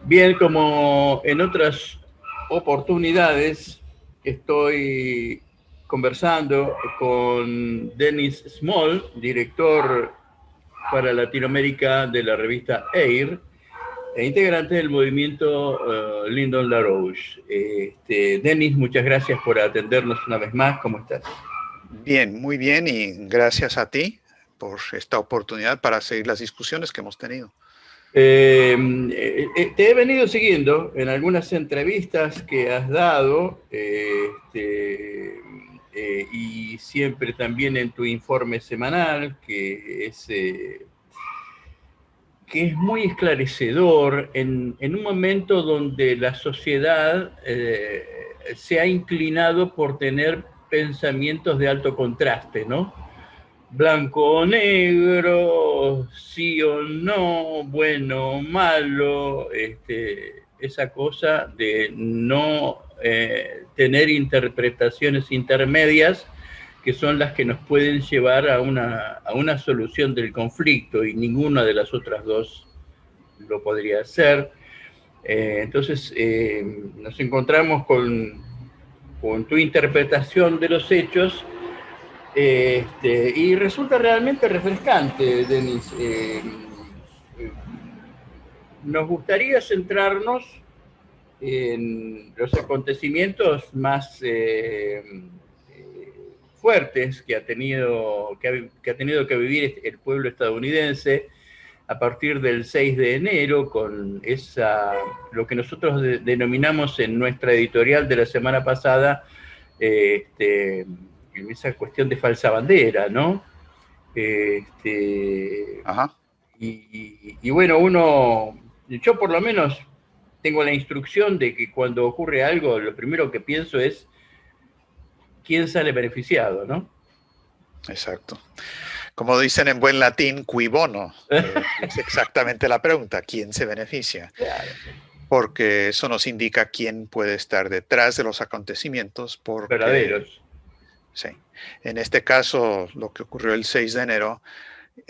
Bien, como en otras oportunidades, estoy conversando con Dennis Small, director para Latinoamérica de la revista Air, e integrante del movimiento Lyndon LaRouche. Dennis, muchas gracias por atendernos una vez más. ¿Cómo estás? Bien, muy bien y gracias a ti por esta oportunidad para seguir las discusiones que hemos tenido. Te he venido siguiendo en algunas entrevistas que has dado y siempre también en tu informe semanal, que es muy esclarecedor en un momento donde la sociedad se ha inclinado por tener pensamientos de alto contraste, ¿no? Blanco o negro, sí o no, bueno o malo, esa cosa de no tener interpretaciones intermedias que son las que nos pueden llevar a una solución del conflicto y ninguna de las otras dos lo podría hacer. Entonces nos encontramos con tu interpretación de los hechos y resulta realmente refrescante, Denis. Nos gustaría centrarnos en los acontecimientos más fuertes que ha tenido que vivir el pueblo estadounidense a partir del 6 de enero, con lo que nosotros denominamos en nuestra editorial de la semana pasada, esa cuestión de falsa bandera, ¿no? Ajá. Y bueno, yo por lo menos tengo la instrucción de que cuando ocurre algo, lo primero que pienso es quién sale beneficiado, ¿no? Exacto. Como dicen en buen latín, cui bono, es exactamente la pregunta, ¿quién se beneficia? Claro. Porque eso nos indica quién puede estar detrás de los acontecimientos, porque, Verdaderos. sí, en este caso, lo que ocurrió el 6 de enero,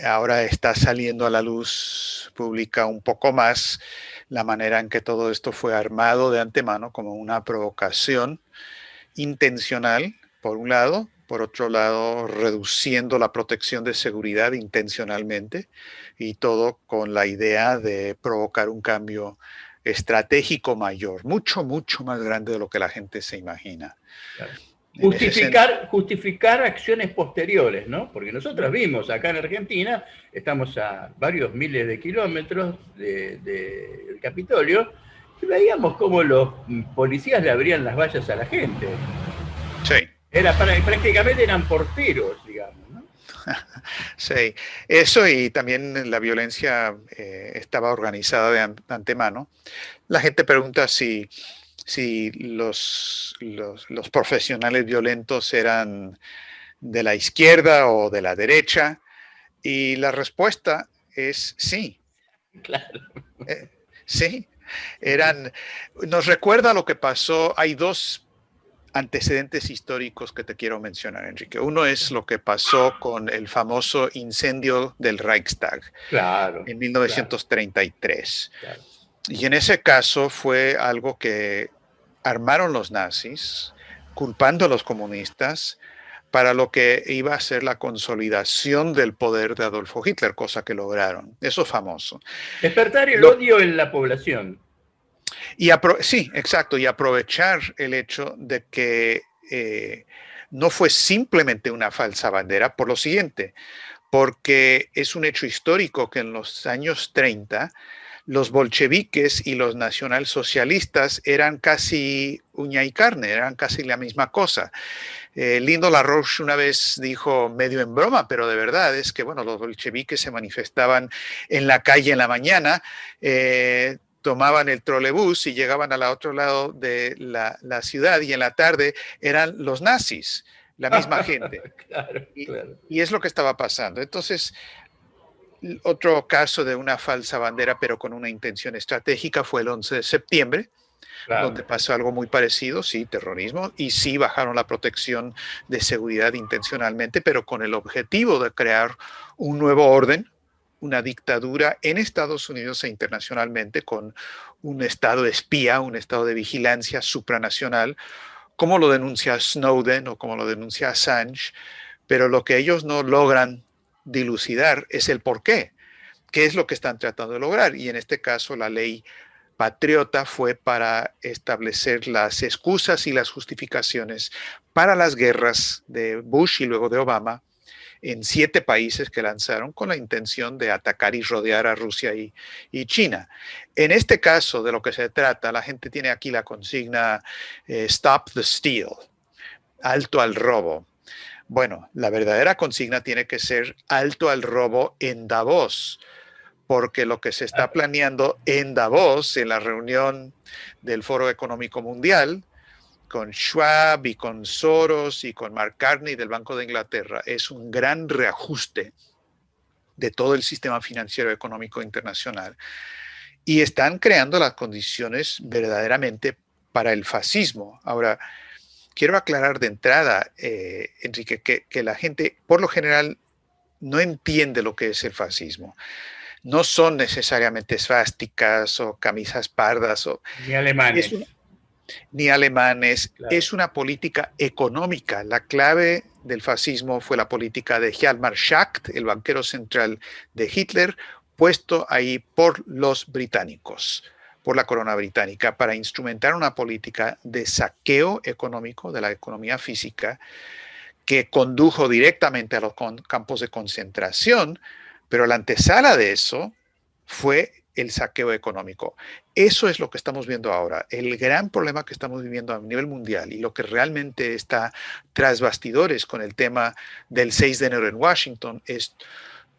ahora está saliendo a la luz pública un poco más la manera en que todo esto fue armado de antemano como una provocación intencional, por un lado, por otro lado, reduciendo la protección de seguridad intencionalmente y todo con la idea de provocar un cambio estratégico mayor, mucho, mucho más grande de lo que la gente se imagina. Claro. En ese sentido, Justificar acciones posteriores, ¿no? Porque nosotros vimos acá en Argentina, estamos a varios miles de kilómetros del Capitolio, y veíamos cómo los policías le abrían las vallas a la gente. sí. Prácticamente eran porteros, digamos, ¿no? Sí, eso y también la violencia estaba organizada de antemano. La gente pregunta si los profesionales violentos eran de la izquierda o de la derecha, y la respuesta es sí. Claro. Sí, nos recuerda lo que pasó. Hay dos antecedentes históricos que te quiero mencionar, Enrique. Uno es lo que pasó con el famoso incendio del Reichstag Claro, en claro, 1933. claro. Y en ese caso fue algo que armaron los nazis, culpando a los comunistas para lo que iba a ser la consolidación del poder de Adolfo Hitler, cosa que lograron. Eso es famoso. Despertar el Lo, odio en la población. sí, exacto, y aprovechar el hecho de que no fue simplemente una falsa bandera, por lo siguiente, porque es un hecho histórico que en los años 30 los bolcheviques y los nacionalsocialistas eran casi uña y carne, eran casi la misma cosa. Lyndon LaRouche una vez dijo, medio en broma, pero de verdad, es que bueno, los bolcheviques se manifestaban en la calle en la mañana, tomaban el trolebús y llegaban al otro lado de la ciudad, y en la tarde eran los nazis, la misma gente. Claro, claro. Y es lo que estaba pasando. Entonces, otro caso de una falsa bandera, pero con una intención estratégica, fue el 11 de septiembre, Claro. donde pasó algo muy parecido, sí, terrorismo, y sí bajaron la protección de seguridad intencionalmente, pero con el objetivo de crear un nuevo orden una dictadura en Estados Unidos e internacionalmente con un estado espía, un estado de vigilancia supranacional, como lo denuncia Snowden o como lo denuncia Assange, pero lo que ellos no logran dilucidar es el por qué. ¿Qué es lo que están tratando de lograr? Y en este caso la ley patriota fue para establecer las excusas y las justificaciones para las guerras de Bush y luego de Obama en 7 países que lanzaron con la intención de atacar y rodear a Rusia y China. En este caso, de lo que se trata, la gente tiene aquí la consigna Stop the Steal, alto al robo. Bueno, la verdadera consigna tiene que ser alto al robo en Davos, porque lo que se está planeando en Davos, en la reunión del Foro Económico Mundial, con Schwab y con Soros y con Mark Carney del Banco de Inglaterra, es un gran reajuste de todo el sistema financiero económico internacional. Y están creando las condiciones verdaderamente para el fascismo. Ahora, quiero aclarar de entrada, Enrique, que la gente por lo general no entiende lo que es el fascismo. No son necesariamente esvásticas o camisas pardas. Ni alemanes. Ni alemanes. Claro. Es una política económica. La clave del fascismo fue la política de Hjalmar Schacht, el banquero central de Hitler, puesto ahí por los británicos, por la corona británica, para instrumentar una política de saqueo económico de la economía física que condujo directamente a los campos de concentración, pero la antesala de eso fue el saqueo económico. Eso es lo que estamos viendo ahora. El gran problema que estamos viviendo a nivel mundial y lo que realmente está tras bastidores con el tema del 6 de enero en Washington es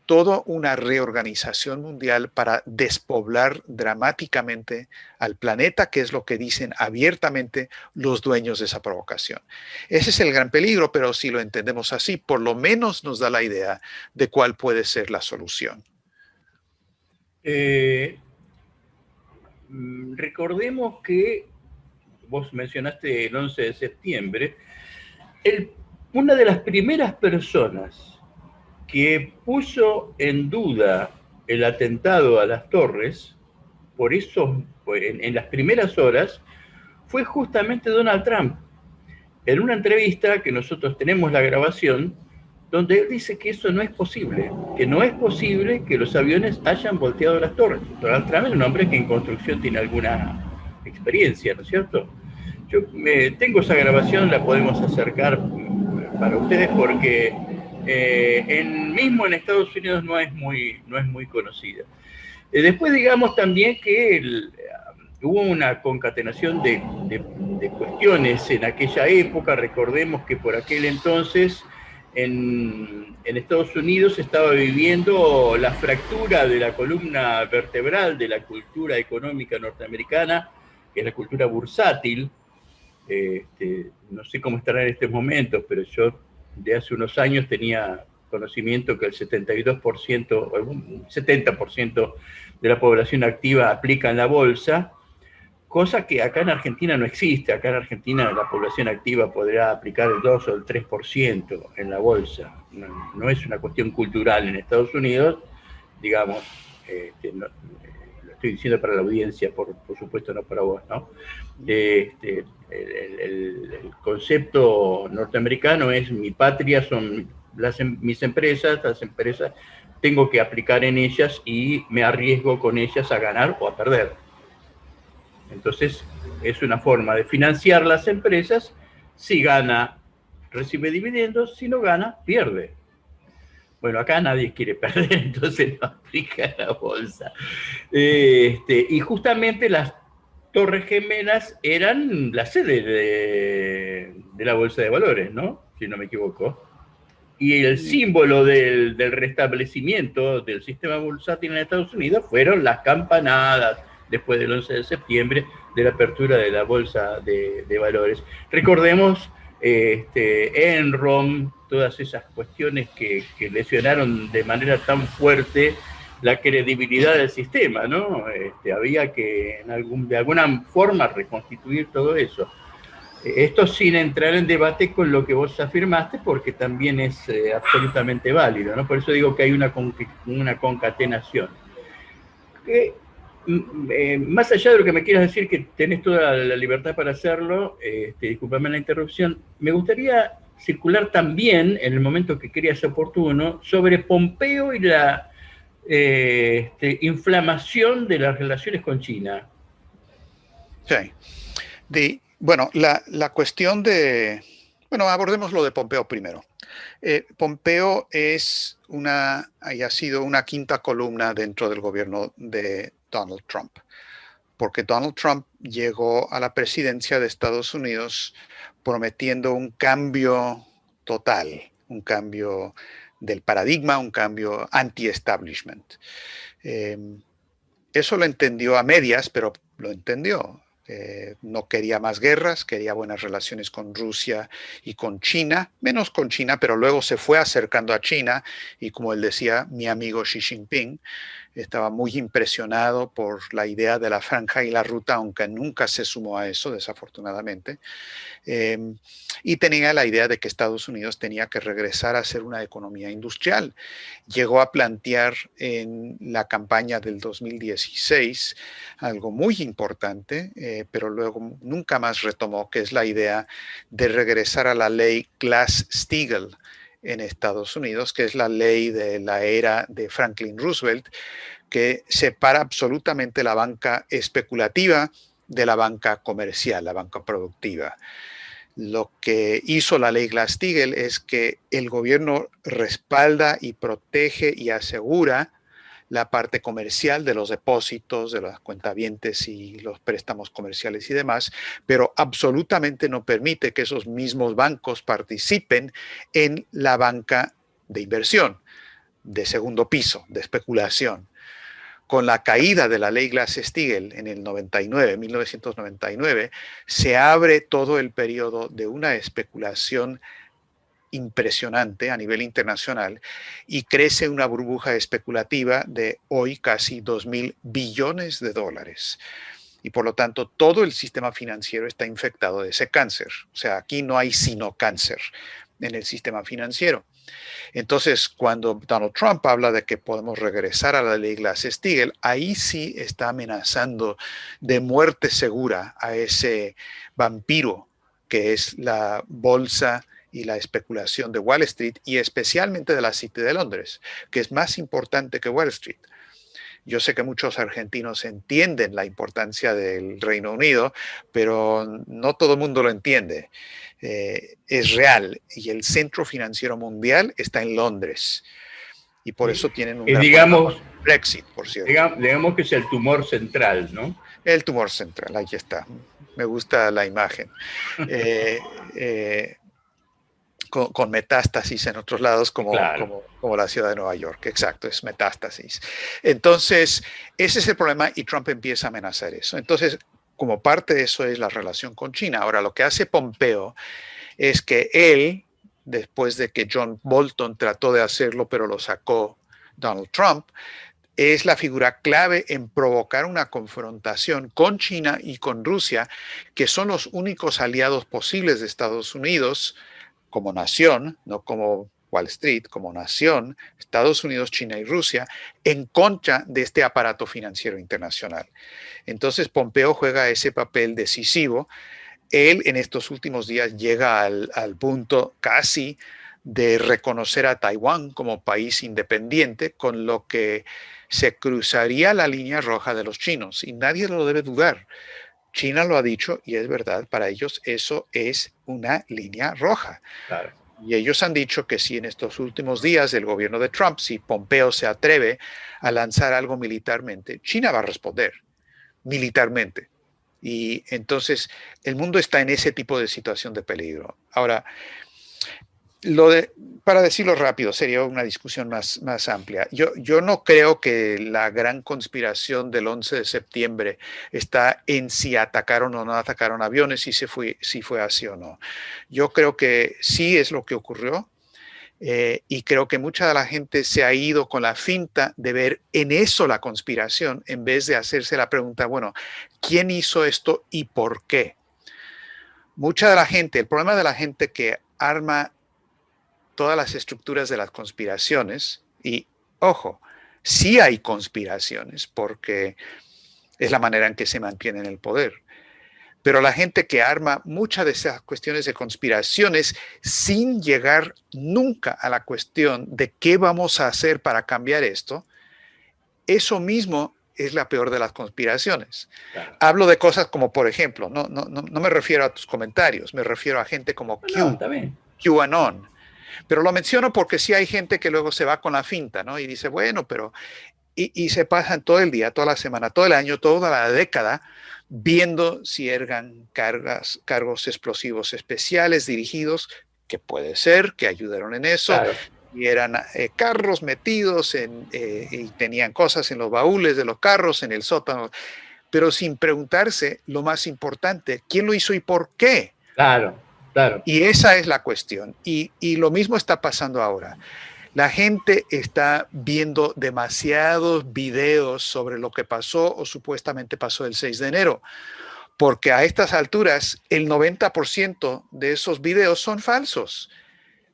toda una reorganización mundial para despoblar dramáticamente al planeta, que es lo que dicen abiertamente los dueños de esa provocación. Ese es el gran peligro, pero si lo entendemos así, por lo menos nos da la idea de cuál puede ser la solución. Recordemos que vos mencionaste el 11 de septiembre, una de las primeras personas que puso en duda el atentado a las Torres, por eso en las primeras horas, fue justamente Donald Trump. En una entrevista que nosotros tenemos la grabación, donde él dice que eso no es posible, que no es posible que los aviones hayan volteado las torres. Donald Trump es un hombre que en construcción tiene alguna experiencia, ¿no es cierto? Yo tengo esa grabación, la podemos acercar para ustedes porque mismo en Estados Unidos no es muy conocida. Después digamos también que hubo una concatenación de cuestiones en aquella época. Recordemos que por aquel entonces en Estados Unidos estaba viviendo la fractura de la columna vertebral de la cultura económica norteamericana, que es la cultura bursátil. No sé cómo estará en estos momentos, pero yo de hace unos años tenía conocimiento que el 72% o un 70% de la población activa aplica en la bolsa, cosa que acá en Argentina no existe. Acá en Argentina la población activa podrá aplicar el 2 o el 3% en la bolsa. No es una cuestión cultural en Estados Unidos, digamos, lo estoy diciendo para la audiencia, por supuesto no para vos, ¿no? El concepto norteamericano es: mi patria son mis empresas, las empresas tengo que aplicar en ellas y me arriesgo con ellas a ganar o a perder. Entonces es una forma de financiar las empresas. Si gana, recibe dividendos; si no gana, pierde. Bueno, acá nadie quiere perder, entonces no aplica la bolsa. Y justamente las Torres Gemelas eran la sede de la Bolsa de Valores, ¿no? Si no me equivoco. Y el símbolo del restablecimiento del sistema bursátil en Estados Unidos fueron las campanadas después del 11 de septiembre de la apertura de la Bolsa de Valores. Recordemos Enron, todas esas cuestiones que lesionaron de manera tan fuerte la credibilidad del sistema, ¿no? Había que de alguna forma reconstituir todo eso. Esto sin entrar en debate con lo que vos afirmaste, porque también es absolutamente válido, ¿no? Por eso digo que hay una concatenación. Que, más allá de lo que me quieras decir, que tenés toda la libertad para hacerlo, discúlpame la interrupción, me gustaría circular también, en el momento que creas oportuno, sobre Pompeo y la inflamación de las relaciones con China. Sí. Bueno, la cuestión de... Bueno, abordemos lo de Pompeo primero. Pompeo es ha sido una quinta columna dentro del gobierno de Donald Trump, porque Donald Trump llegó a la presidencia de Estados Unidos prometiendo un cambio total, un cambio del paradigma, un cambio anti-establishment. Eh, Eso lo entendió a medias, pero lo entendió. No quería más guerras, quería buenas relaciones con Rusia y con China, menos con China, pero luego se fue acercando a China y como él decía, mi amigo Xi Jinping estaba muy impresionado por la idea de la franja y la ruta, aunque nunca se sumó a eso, desafortunadamente. Eh, y tenía la idea de que Estados Unidos tenía que regresar a ser una economía industrial. Llegó a plantear en la campaña del 2016 algo muy importante, pero luego nunca más retomó, que es la idea de regresar a la ley Glass-Steagall en Estados Unidos, que es la ley de la era de Franklin Roosevelt, que separa absolutamente la banca especulativa de la banca comercial, la banca productiva. Lo que hizo la ley Glass-Steagall es que el gobierno respalda y protege y asegura la parte comercial de los depósitos, de las cuentavientes y los préstamos comerciales y demás, pero absolutamente no permite que esos mismos bancos participen en la banca de inversión, de segundo piso, de especulación. Con la caída de la ley Glass-Steagall en el 1999, se abre todo el periodo de una especulación impresionante a nivel internacional y crece una burbuja especulativa de hoy casi 2.000 billones de dólares. Y por lo tanto, todo el sistema financiero está infectado de ese cáncer. O sea, aquí no hay sino cáncer en el sistema financiero. Entonces, cuando Donald Trump habla de que podemos regresar a la ley Glass-Steagall, ahí sí está amenazando de muerte segura a ese vampiro que es la bolsa y la especulación de Wall Street y especialmente de la City de Londres, que es más importante que Wall Street. Yo sé que muchos argentinos entienden la importancia del Reino Unido, pero no todo el mundo lo entiende. Es real y el centro financiero mundial está en Londres y por eso tienen un gran problema con Brexit, por cierto. Digamos que es el tumor central, ¿no? El tumor central, ahí está. Me gusta la imagen. Con metástasis en otros lados Claro. como la ciudad de Nueva York. Exacto, es metástasis. Entonces, ese es el problema y Trump empieza a amenazar eso. Entonces, como parte de eso es la relación con China. Ahora, lo que hace Pompeo es que él, después de que John Bolton trató de hacerlo, pero lo sacó Donald Trump, es la figura clave en provocar una confrontación con China y con Rusia, que son los únicos aliados posibles de Estados Unidos como nación, no como Wall Street, como nación, Estados Unidos, China y Rusia, en contra de este aparato financiero internacional. Entonces, Pompeo juega ese papel decisivo. Él en estos últimos días llega al punto casi de reconocer a Taiwán como país independiente, con lo que se cruzaría la línea roja de los chinos, y nadie lo debe dudar. China lo ha dicho y es verdad, para ellos eso es una línea roja. Claro. Y ellos han dicho que si en estos últimos días del gobierno de Trump, si Pompeo se atreve a lanzar algo militarmente, China va a responder militarmente. Y entonces el mundo está en ese tipo de situación de peligro. Ahora, para decirlo rápido, sería una discusión más amplia. Yo no creo que la gran conspiración del 11 de septiembre está en si atacaron o no atacaron aviones, si fue así o no. Yo creo que sí es lo que ocurrió. Y creo que mucha de la gente se ha ido con la finta de ver en eso la conspiración, en vez de hacerse la pregunta, bueno, ¿quién hizo esto y por qué? Mucha de la gente, el problema de la gente que arma todas las estructuras de las conspiraciones, y ojo, sí hay conspiraciones porque es la manera en que se mantiene en el poder, pero la gente que arma muchas de esas cuestiones de conspiraciones sin llegar nunca a la cuestión de qué vamos a hacer para cambiar esto, eso mismo es la peor de las conspiraciones. Claro. Hablo de cosas como, por ejemplo, no me refiero a tus comentarios, me refiero a gente como No, está bien. QAnon. Pero lo menciono porque sí hay gente que luego se va con la finta, ¿no? Y dice, bueno, pero... Y se pasan todo el día, toda la semana, todo el año, toda la década, viendo si eran cargos explosivos especiales dirigidos, que puede ser, que ayudaron en eso, Claro. y eran carros metidos y tenían cosas en los baúles de los carros, en el sótano, pero sin preguntarse lo más importante, ¿quién lo hizo y por qué? Claro, claro. Y esa es la cuestión. Y lo mismo está pasando ahora. La gente está viendo demasiados videos sobre lo que pasó o supuestamente pasó el 6 de enero, porque a estas alturas el 90% de esos videos son falsos.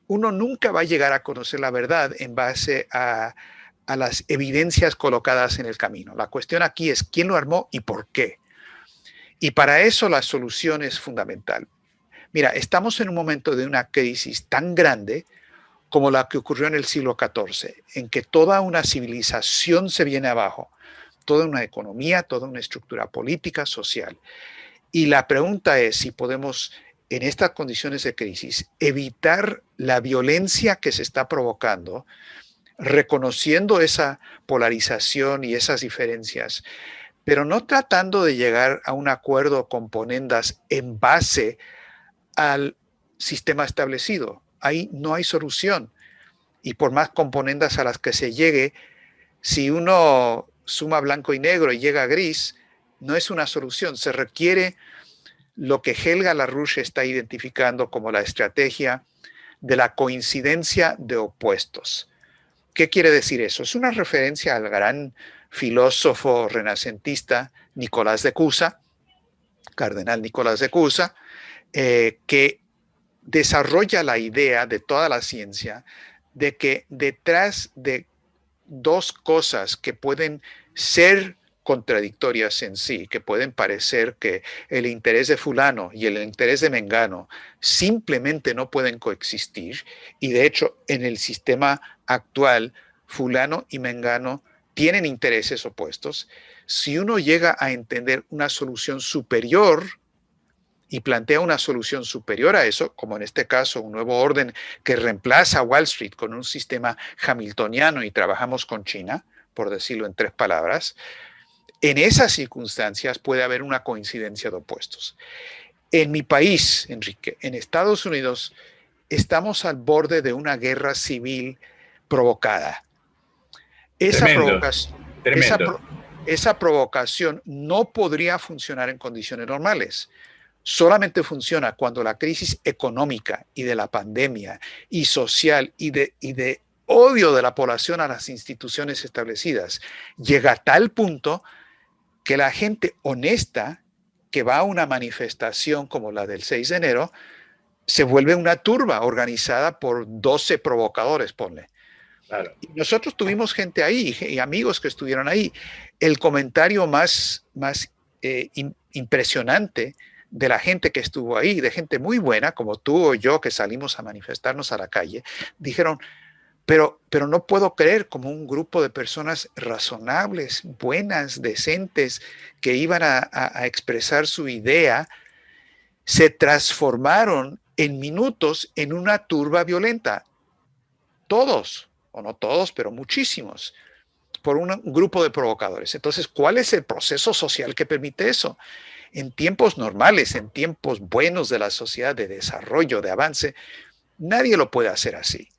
Uno nunca va a llegar a conocer la verdad en base a las evidencias colocadas en el camino. La cuestión aquí es quién lo armó y por qué. Y para eso la solución es fundamental. Mira, estamos en un momento de una crisis tan grande como la que ocurrió en el siglo XIV, en que toda una civilización se viene abajo, toda una economía, toda una estructura política, social. Y la pregunta es si podemos, en estas condiciones de crisis, evitar la violencia que se está provocando, reconociendo esa polarización y esas diferencias, pero no tratando de llegar a un acuerdo con ponendas en base al sistema establecido. Ahí no hay solución. Y por más componendas a las que se llegue, si uno suma blanco y negro y llega a gris, no es una solución. Se requiere lo que Helga LaRouche está identificando como la estrategia de la coincidencia de opuestos. ¿Qué quiere decir eso? Es una referencia al gran filósofo renacentista Nicolás de Cusa, cardenal Nicolás de Cusa, que desarrolla la idea de toda la ciencia de que detrás de dos cosas que pueden ser contradictorias en sí, que pueden parecer que el interés de fulano y el interés de mengano simplemente no pueden coexistir, y de hecho en el sistema actual fulano y mengano tienen intereses opuestos. Si uno llega a entender una solución superior y plantea una solución superior a eso, como en este caso un nuevo orden que reemplaza a Wall Street con un sistema hamiltoniano y trabajamos con China, por decirlo en tres palabras, en esas circunstancias puede haber una coincidencia de opuestos. En mi país, Enrique, en Estados Unidos, estamos al borde de una guerra civil provocada. Tremendo, tremendo. Esa provocación no podría funcionar en condiciones normales. Solamente funciona cuando la crisis económica y de la pandemia y social y de odio de la población a las instituciones establecidas llega a tal punto que la gente honesta que va a una manifestación como la del 6 de enero se vuelve una turba organizada por 12 provocadores, ponle. Claro. Y nosotros tuvimos gente ahí y amigos que estuvieron ahí. El comentario más impresionante de la gente que estuvo ahí, de gente muy buena, como tú o yo que salimos a manifestarnos a la calle, dijeron, pero no puedo creer como un grupo de personas razonables, buenas, decentes, que iban a expresar su idea, se transformaron en minutos en una turba violenta. Todos, o no todos, pero muchísimos, por un grupo de provocadores. Entonces, ¿cuál es el proceso social que permite eso? En tiempos normales, en tiempos buenos de la sociedad, de desarrollo, de avance, nadie lo puede hacer así.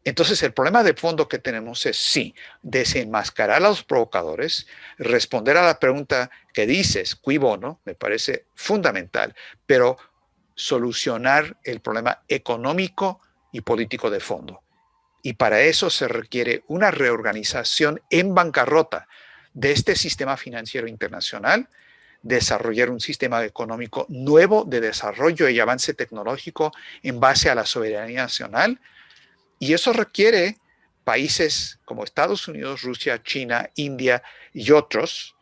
Entonces, el problema de fondo que tenemos es, sí, desenmascarar a los provocadores, responder a la pregunta que dices, cui bono, me parece fundamental, pero solucionar el problema económico y político de fondo. Y para eso se requiere una reorganización en bancarrota de este sistema financiero internacional, desarrollar un sistema económico nuevo de desarrollo y avance tecnológico en base a la soberanía nacional. Y eso requiere países como Estados Unidos, Rusia, China, India y otros,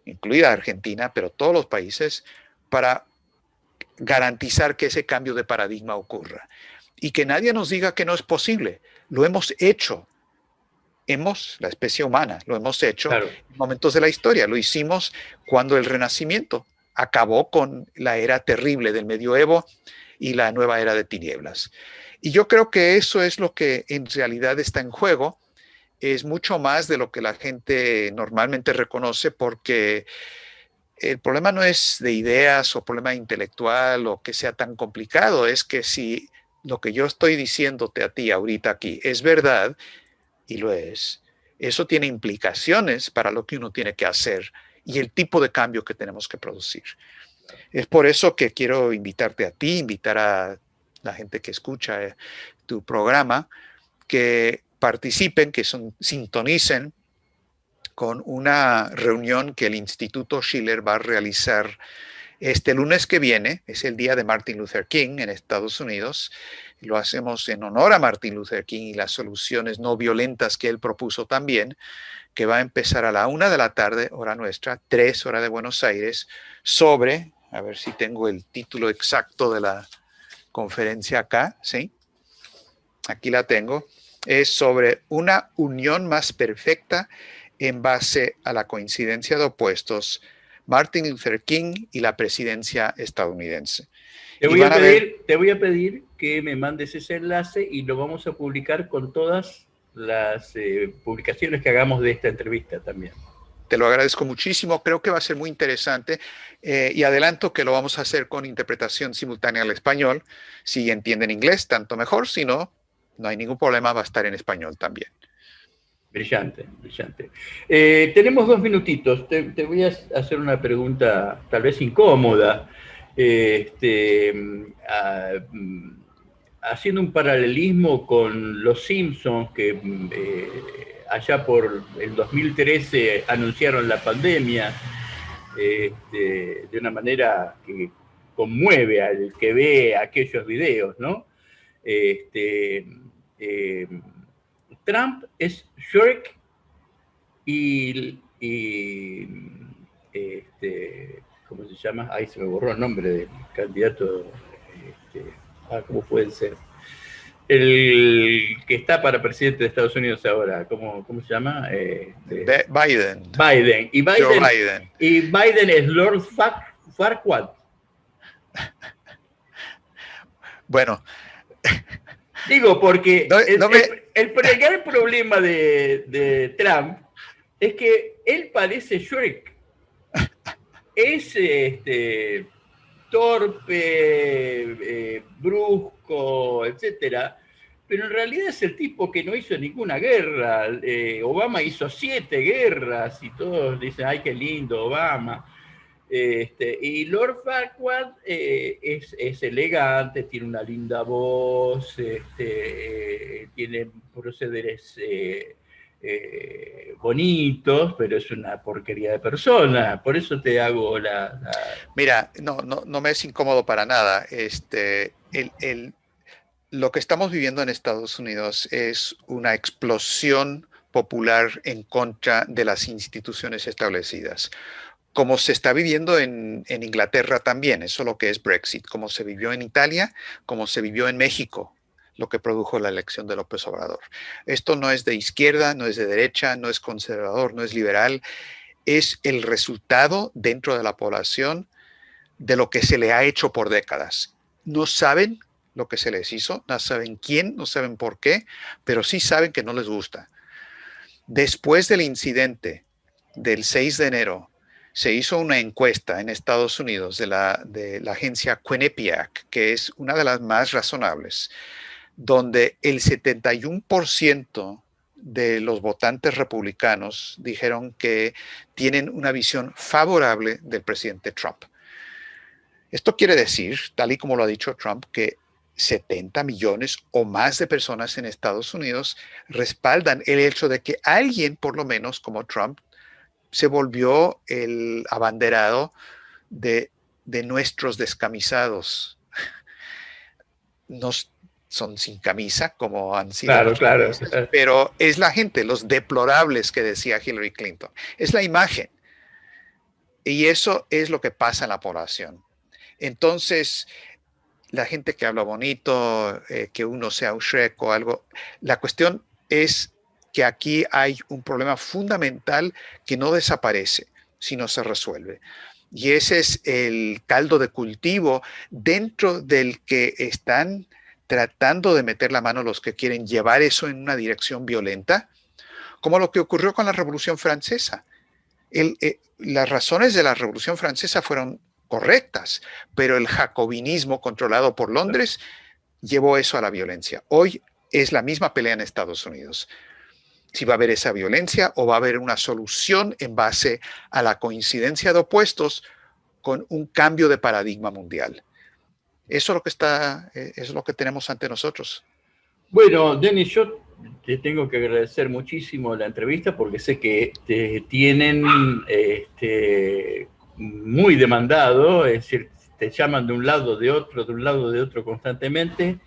incluida Argentina, pero todos los países, para garantizar que ese cambio de paradigma ocurra. Y que nadie nos diga que no es posible. Lo hemos hecho. La especie humana, lo hemos hecho Claro. en momentos de la historia. Lo hicimos cuando el Renacimiento acabó con la era terrible del medioevo y la nueva era de tinieblas. Y yo creo que eso es lo que en realidad está en juego. Es mucho más de lo que la gente normalmente reconoce, porque el problema no es de ideas o problema intelectual o que sea tan complicado. Es que si lo que yo estoy diciéndote a ti ahorita aquí es verdad, y lo es, eso tiene implicaciones para lo que uno tiene que hacer y el tipo de cambio que tenemos que producir. Es por eso que quiero invitarte a ti, invitar a la gente que escucha tu programa, que participen, que sintonicen con una reunión que el Instituto Schiller va a realizar este lunes que viene. Es el día de Martin Luther King en Estados Unidos. Lo hacemos en honor a Martin Luther King y las soluciones no violentas que él propuso también, que va a empezar a la 1 de la tarde, hora nuestra, 3 hora de Buenos Aires, sobre, a ver si tengo el título exacto de la conferencia acá, ¿sí? Aquí la tengo. Es sobre una unión más perfecta en base a la coincidencia de opuestos, Martin Luther King y la presidencia estadounidense. Te voy a pedir que me mandes ese enlace y lo vamos a publicar con todas las publicaciones que hagamos de esta entrevista también. Te lo agradezco muchísimo, creo que va a ser muy interesante y adelanto que lo vamos a hacer con interpretación simultánea al español. Si entienden inglés, tanto mejor, si no, no hay ningún problema, va a estar en español también. Brillante, brillante. Tenemos 2 minutitos, te voy a hacer una pregunta tal vez incómoda. Haciendo un paralelismo con Los Simpsons, que allá por el 2013 anunciaron la pandemia de una manera que conmueve al que ve aquellos videos, ¿no? Trump es Shrek y ¿cómo se llama? Ahí se me borró el nombre del candidato. ¿Cómo puede ser? El que está para presidente de Estados Unidos ahora, ¿cómo se llama? Biden. Biden. Joe Biden. Y Biden es Lord Farquaad. Bueno. Digo, porque el gran problema de Trump es que él parece Shrek. Es torpe, brusco, etcétera, pero en realidad es el tipo que no hizo ninguna guerra. Obama hizo 7 guerras y todos dicen, ay, qué lindo Obama. Y Lord Farquaad es elegante, tiene una linda voz, tiene procederes bonitos, pero es una porquería de persona. Por eso te hago Mira, no me es incómodo para nada. Lo que estamos viviendo en Estados Unidos es una explosión popular en contra de las instituciones establecidas, como se está viviendo en Inglaterra también. Eso es lo que es Brexit, como se vivió en Italia, como se vivió en México, lo que produjo la elección de López Obrador. Esto no es de izquierda, no es de derecha, no es conservador, no es liberal. Es el resultado dentro de la población de lo que se le ha hecho por décadas. No saben lo que se les hizo, no saben quién, no saben por qué, pero sí saben que no les gusta. Después del incidente del 6 de enero, se hizo una encuesta en Estados Unidos de la agencia Quinnipiac, que es una de las más razonables, donde el 71% de los votantes republicanos dijeron que tienen una visión favorable del presidente Trump. Esto quiere decir, tal y como lo ha dicho Trump, que 70 millones o más de personas en Estados Unidos respaldan el hecho de que alguien, por lo menos como Trump, se volvió el abanderado de nuestros descamisados. Nos son sin camisa, como han sido Claro, muchas claro. veces, pero es la gente, los deplorables que decía Hillary Clinton. Es la imagen. Y eso es lo que pasa en la población. Entonces, la gente que habla bonito, que uno sea un Shrek o algo, la cuestión es que aquí hay un problema fundamental que no desaparece si no se resuelve. Y ese es el caldo de cultivo dentro del que están tratando de meter la mano los que quieren llevar eso en una dirección violenta, como lo que ocurrió con la Revolución Francesa. Las razones de la Revolución Francesa fueron correctas, pero el jacobinismo controlado por Londres llevó eso a la violencia. Hoy es la misma pelea en Estados Unidos. Si va a haber esa violencia o va a haber una solución en base a la coincidencia de opuestos con un cambio de paradigma mundial. Eso es lo que es lo que tenemos ante nosotros. Bueno, Denis, yo te tengo que agradecer muchísimo la entrevista porque sé que te tienen muy demandado, es decir, te llaman de un lado, de otro constantemente,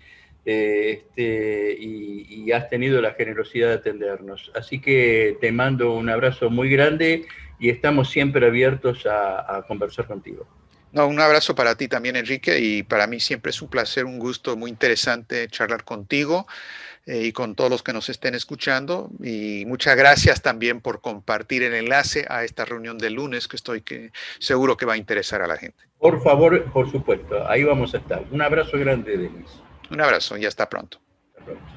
y has tenido la generosidad de atendernos. Así que te mando un abrazo muy grande y estamos siempre abiertos a conversar contigo. No, un abrazo para ti también, Enrique, y para mí siempre es un placer, un gusto muy interesante charlar contigo y con todos los que nos estén escuchando. Y muchas gracias también por compartir el enlace a esta reunión del lunes que seguro que va a interesar a la gente. Por favor, por supuesto, ahí vamos a estar. Un abrazo grande, Denis. Un abrazo y hasta pronto. Hasta pronto.